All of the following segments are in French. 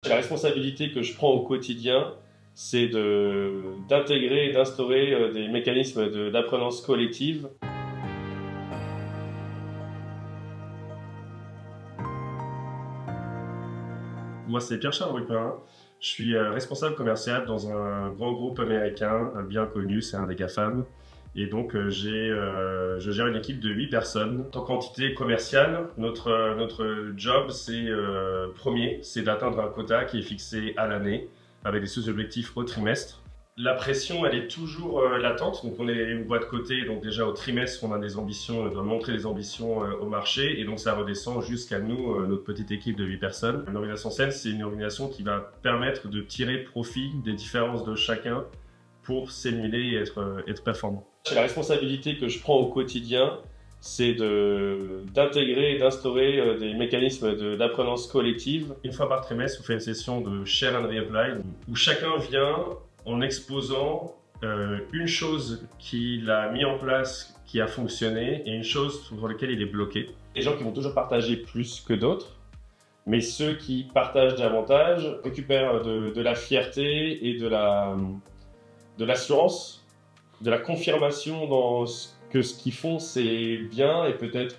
La responsabilité que je prends au quotidien, c'est d'intégrer et d'instaurer des mécanismes d'apprenance collective. Moi, c'est Pierre-Charles Rupin. Je suis responsable commercial dans un grand groupe américain bien connu, c'est un des GAFAM. Et donc, je gère une équipe de 8 personnes. En tant qu'entité commerciale, notre job, c'est d'atteindre un quota qui est fixé à l'année, avec des sous-objectifs au trimestre. La pression, elle est toujours latente. Donc, on voit de côté, donc déjà au trimestre, on a des ambitions, on doit montrer des ambitions au marché. Et donc, ça redescend jusqu'à nous, notre petite équipe de 8 personnes. L'organisation saine, c'est une organisation qui va permettre de tirer profit des différences de chacun pour s'émuler et être performant. La responsabilité que je prends au quotidien, c'est d'intégrer et d'instaurer des mécanismes d'apprenance collective. Une fois par trimestre, on fait une session de Share and Reapply où chacun vient en exposant une chose qu'il a mis en place, qui a fonctionné, et une chose sur laquelle il est bloqué. Les gens qui vont toujours partager plus que d'autres, mais ceux qui partagent davantage récupèrent de la fierté et de l'assurance, de la confirmation dans ce qu'ils font c'est bien et peut-être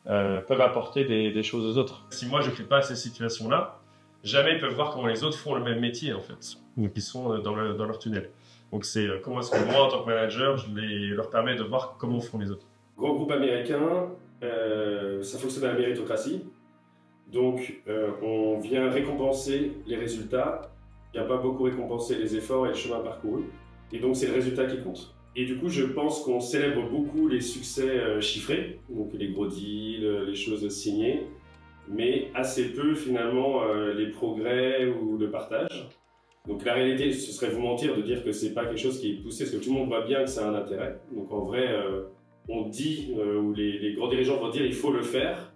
peuvent apporter des choses aux autres. Si moi je ne fais pas ces situations-là, jamais ils peuvent voir comment les autres font le même métier en fait. Donc ils sont dans leur tunnel. Donc c'est comment est-ce que moi en tant que manager, leur permets de voir comment font les autres. Grand groupe américain, ça fonctionne à la méritocratie. Donc on vient récompenser les résultats. Il n'y a pas beaucoup récompensé les efforts et le chemin parcouru. Et donc c'est le résultat qui compte. Et du coup, je pense qu'on célèbre beaucoup les succès chiffrés, donc les gros deals, les choses signées, mais assez peu finalement les progrès ou le partage. Donc la réalité, ce serait vous mentir de dire que c'est pas quelque chose qui est poussé, parce que tout le monde voit bien que ça a un intérêt. Donc en vrai, on dit, ou les grands dirigeants vont dire il faut le faire,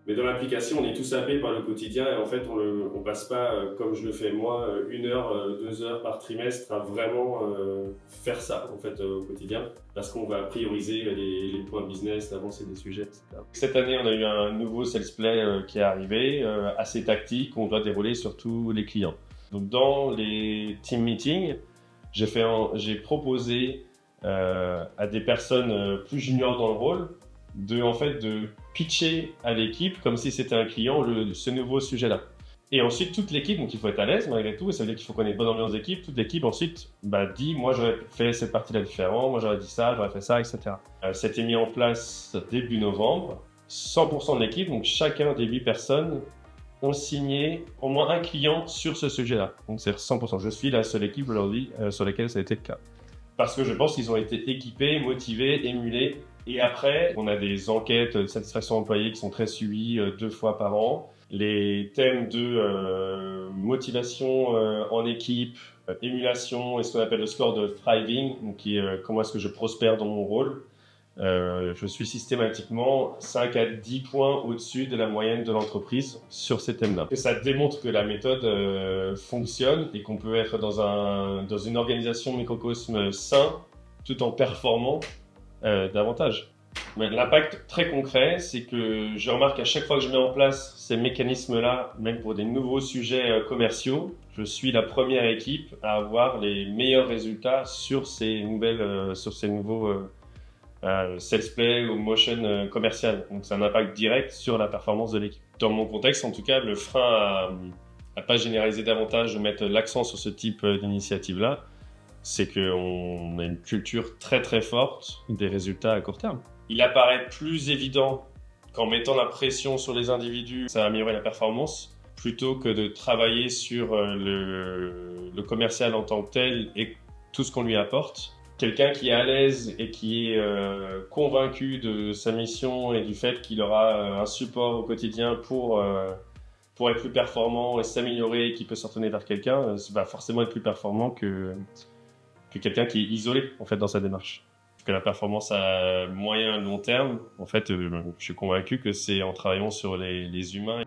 mais dans l'application, on est tous happés par le quotidien et en fait, on passe pas, comme je le fais moi, 1 heure, 2 heures par trimestre à vraiment faire ça en fait, au quotidien, parce qu'on va prioriser les points business, avancer des sujets, etc. Cette année, on a eu un nouveau sales play qui est arrivé, assez tactique, qu'on doit dérouler sur tous les clients. Donc dans les team meetings, j'ai proposé à des personnes plus juniors dans le rôle de pitcher à l'équipe comme si c'était un client ce nouveau sujet-là. Et ensuite, toute l'équipe, donc il faut être à l'aise malgré tout, et ça veut dire qu'il faut connaître une bonne ambiance d'équipe. Toute l'équipe ensuite dit, moi j'aurais fait cette partie-là différent, moi j'aurais dit ça, j'aurais fait ça, etc. C'était mis en place début novembre. 100% de l'équipe, donc chacun des 8 personnes ont signé au moins un client sur ce sujet-là. Donc c'est 100%. Je suis la seule équipe aujourd'hui sur laquelle ça a été le cas. Parce que je pense qu'ils ont été équipés, motivés, émulés. Et après, on a des enquêtes de satisfaction employée qui sont très suivies 2 fois par an. Les thèmes de motivation en équipe, émulation et ce qu'on appelle le score de thriving, donc qui est comment est-ce que je prospère dans mon rôle. Je suis systématiquement 5 à 10 points au-dessus de la moyenne de l'entreprise sur ces thèmes-là. Et ça démontre que la méthode fonctionne et qu'on peut être dans une organisation microcosme sain tout en performant davantage. Mais l'impact très concret, c'est que je remarque à chaque fois que je mets en place ces mécanismes-là, même pour des nouveaux sujets commerciaux, je suis la première équipe à avoir les meilleurs résultats sur ces nouveaux sales play ou motion commercial. Donc c'est un impact direct sur la performance de l'équipe. Dans mon contexte, en tout cas, le frein à pas généraliser davantage, de mettre l'accent sur ce type d'initiative-là, c'est qu'on a une culture très très forte des résultats à court terme. Il apparaît plus évident qu'en mettant la pression sur les individus, ça va améliorer la performance, plutôt que de travailler sur le commercial en tant que tel et tout ce qu'on lui apporte. Quelqu'un qui est à l'aise et qui est convaincu de sa mission et du fait qu'il aura un support au quotidien pour être plus performant et s'améliorer et qui peut se retourner vers quelqu'un, va forcément être plus performant que quelqu'un qui est isolé en fait dans sa démarche. Parce que la performance à moyen et long terme, en fait, je suis convaincu que c'est en travaillant sur les humains.